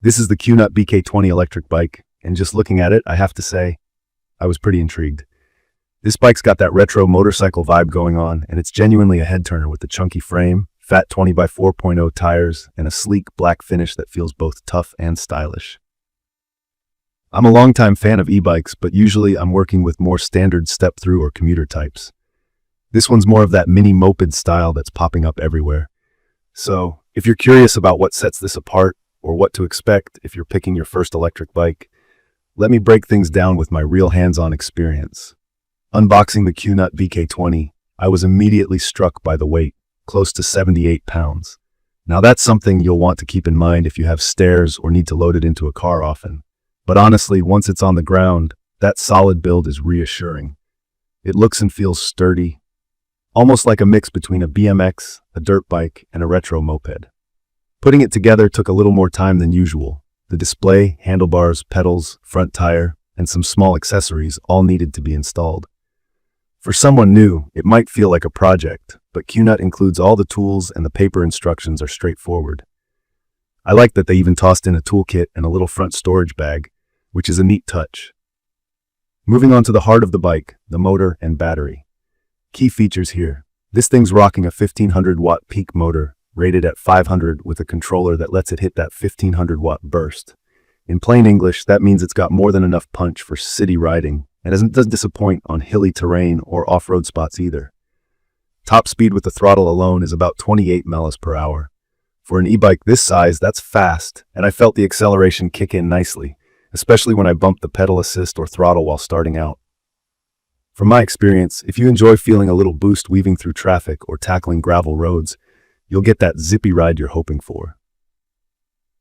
This is the QNUT BK20 electric bike, and just looking at it, I have to say, I was pretty intrigued. This bike's got that retro motorcycle vibe going on, and it's genuinely a head-turner with the chunky frame, fat 20x4.0 tires, and a sleek black finish that feels both tough and stylish. I'm a longtime fan of e-bikes, but usually I'm working with more standard step-through or commuter types. This one's more of that mini moped style that's popping up everywhere. So, if you're curious about what sets this apart, or what to expect if you're picking your first electric bike, let me break things down with my real hands-on experience. Unboxing the QNUT BK20, I was immediately struck by the weight, close to 78 pounds. Now that's something you'll want to keep in mind if you have stairs or need to load it into a car often. But honestly, once it's on the ground, that solid build is reassuring. It looks and feels sturdy, almost like a mix between a BMX, a dirt bike, and a retro moped. Putting it together took a little more time than usual. The display, handlebars, pedals, front tire, and some small accessories all needed to be installed. For someone new, it might feel like a project, but QNUT includes all the tools and the paper instructions are straightforward. I like that they even tossed in a toolkit and a little front storage bag, which is a neat touch. Moving on to the heart of the bike, the motor and battery. Key features here. This thing's rocking a 1500-watt peak motor, rated at 500 with a controller that lets it hit that 1500-watt burst. In plain English, that means it's got more than enough punch for city riding, and doesn't disappoint on hilly terrain or off-road spots either. Top speed with the throttle alone is about 28 miles per hour. For an e-bike this size, that's fast, and I felt the acceleration kick in nicely, especially when I bumped the pedal assist or throttle while starting out. From my experience, if you enjoy feeling a little boost weaving through traffic or tackling gravel roads, you'll get that zippy ride you're hoping for.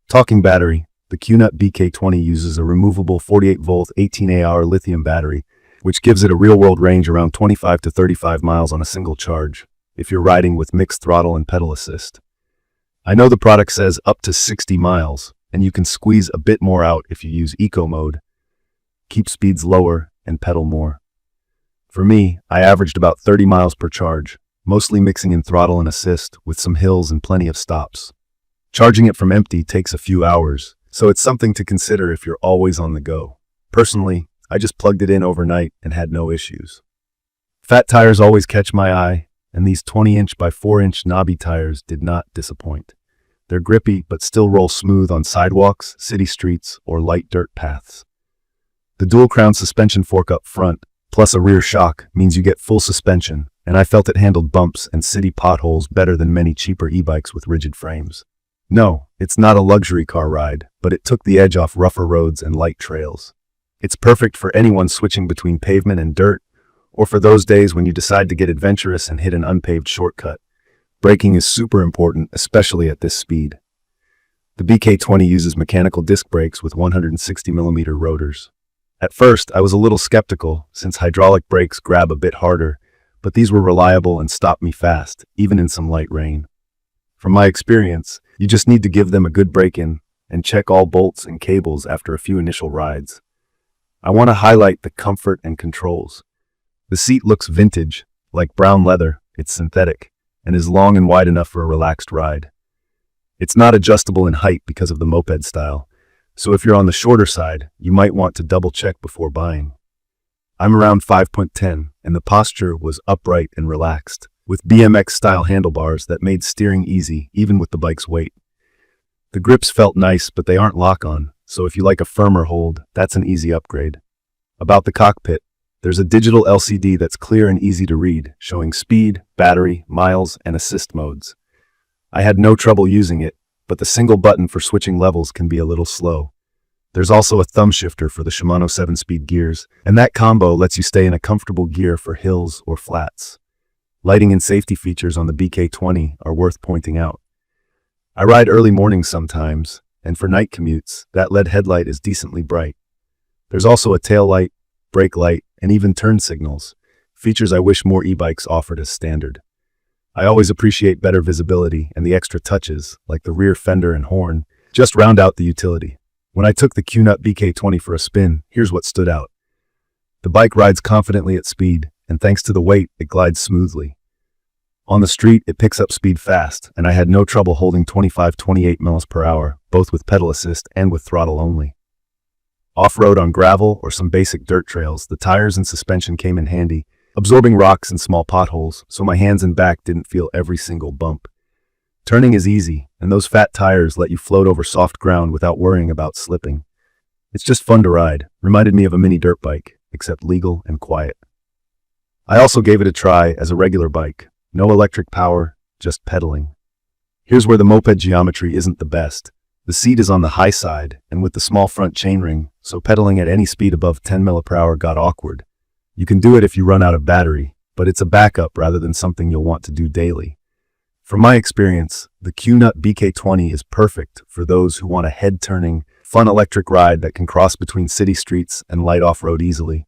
Talking battery, the QNUT BK20 uses a removable 48-volt 18Ah lithium battery, which gives it a real-world range around 25 to 35 miles on a single charge, if you're riding with mixed throttle and pedal assist. I know the product says up to 60 miles, and you can squeeze a bit more out if you use eco mode, keep speeds lower, and pedal more. For me, I averaged about 30 miles per charge, mostly mixing in throttle and assist with some hills and plenty of stops. Charging it from empty takes a few hours, so it's something to consider if you're always on the go. Personally, I just plugged it in overnight and had no issues. Fat tires always catch my eye, and these 20-inch by 4-inch knobby tires did not disappoint. They're grippy but still roll smooth on sidewalks, city streets, or light dirt paths. The dual-crown suspension fork up front, plus a rear shock, means you get full suspension, and I felt it handled bumps and city potholes better than many cheaper e-bikes with rigid frames. No, it's not a luxury car ride, but it took the edge off rougher roads and light trails. It's perfect for anyone switching between pavement and dirt, or for those days when you decide to get adventurous and hit an unpaved shortcut. Braking is super important, especially at this speed. The BK20 uses mechanical disc brakes with 160mm rotors. At first, I was a little skeptical, since hydraulic brakes grab a bit harder, but these were reliable and stopped me fast, even in some light rain. From my experience, you just need to give them a good break-in and check all bolts and cables after a few initial rides. I want to highlight the comfort and controls. The seat looks vintage, like brown leather, it's synthetic, and is long and wide enough for a relaxed ride. It's not adjustable in height because of the moped style, so if you're on the shorter side, you might want to double-check before buying. I'm around 5'10", and the posture was upright and relaxed, with BMX-style handlebars that made steering easy, even with the bike's weight. The grips felt nice, but they aren't lock-on, so if you like a firmer hold, that's an easy upgrade. About the cockpit, there's a digital LCD that's clear and easy to read, showing speed, battery, miles, and assist modes. I had no trouble using it, but the single button for switching levels can be a little slow. There's also a thumb shifter for the Shimano 7-speed gears, and that combo lets you stay in a comfortable gear for hills or flats. Lighting and safety features on the BK20 are worth pointing out. I ride early mornings sometimes, and for night commutes, that LED headlight is decently bright. There's also a tail light, brake light, and even turn signals, features I wish more e-bikes offered as standard. I always appreciate better visibility, and the extra touches, like the rear fender and horn, just round out the utility. When I took the QNUT BK20 for a spin, here's what stood out. The bike rides confidently at speed, and thanks to the weight, it glides smoothly. On the street, it picks up speed fast, and I had no trouble holding 25-28 miles per hour, both with pedal assist and with throttle only. Off-road on gravel or some basic dirt trails, the tires and suspension came in handy, absorbing rocks and small potholes, so my hands and back didn't feel every single bump. Turning is easy, and those fat tires let you float over soft ground without worrying about slipping. It's just fun to ride, reminded me of a mini dirt bike, except legal and quiet. I also gave it a try as a regular bike. No electric power, just pedaling. Here's where the moped geometry isn't the best. The seat is on the high side, and with the small front chainring, so pedaling at any speed above 10 mph got awkward. You can do it if you run out of battery, but it's a backup rather than something you'll want to do daily. From my experience, the QNUT BK20 is perfect for those who want a head-turning, fun electric ride that can cross between city streets and light off-road easily.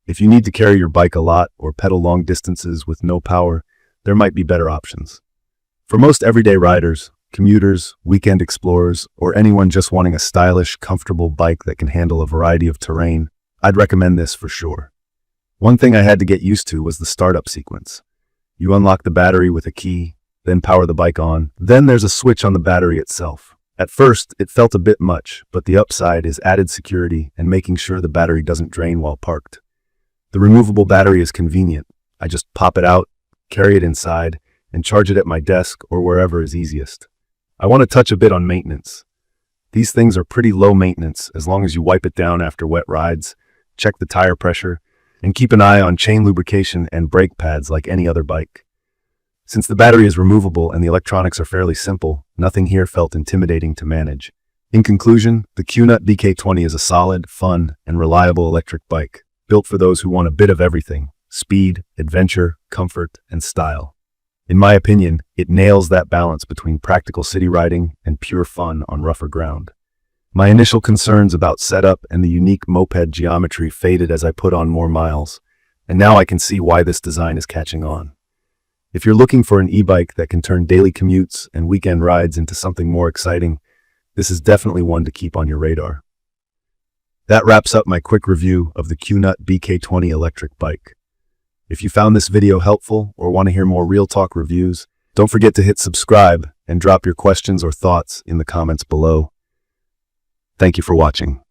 If you need to carry your bike a lot or pedal long distances with no power, there might be better options. For most everyday riders, commuters, weekend explorers, or anyone just wanting a stylish, comfortable bike that can handle a variety of terrain, I'd recommend this for sure. One thing I had to get used to was the startup sequence. You unlock the battery with a key, then power the bike on, then there's a switch on the battery itself. At first, it felt a bit much, but the upside is added security and making sure the battery doesn't drain while parked. The removable battery is convenient. I just pop it out, carry it inside, and charge it at my desk or wherever is easiest. I want to touch a bit on maintenance. These things are pretty low maintenance as long as you wipe it down after wet rides, check the tire pressure, and keep an eye on chain lubrication and brake pads like any other bike. Since the battery is removable and the electronics are fairly simple, nothing here felt intimidating to manage. In conclusion, the QNUT BK20 is a solid, fun, and reliable electric bike, built for those who want a bit of everything: speed, adventure, comfort, and style. In my opinion, it nails that balance between practical city riding and pure fun on rougher ground. My initial concerns about setup and the unique moped geometry faded as I put on more miles, and now I can see why this design is catching on. If you're looking for an e-bike that can turn daily commutes and weekend rides into something more exciting, this is definitely one to keep on your radar. That wraps up my quick review of the QNUT BK20 electric bike. If you found this video helpful or want to hear more real talk reviews, don't forget to hit subscribe and drop your questions or thoughts in the comments below. Thank you for watching.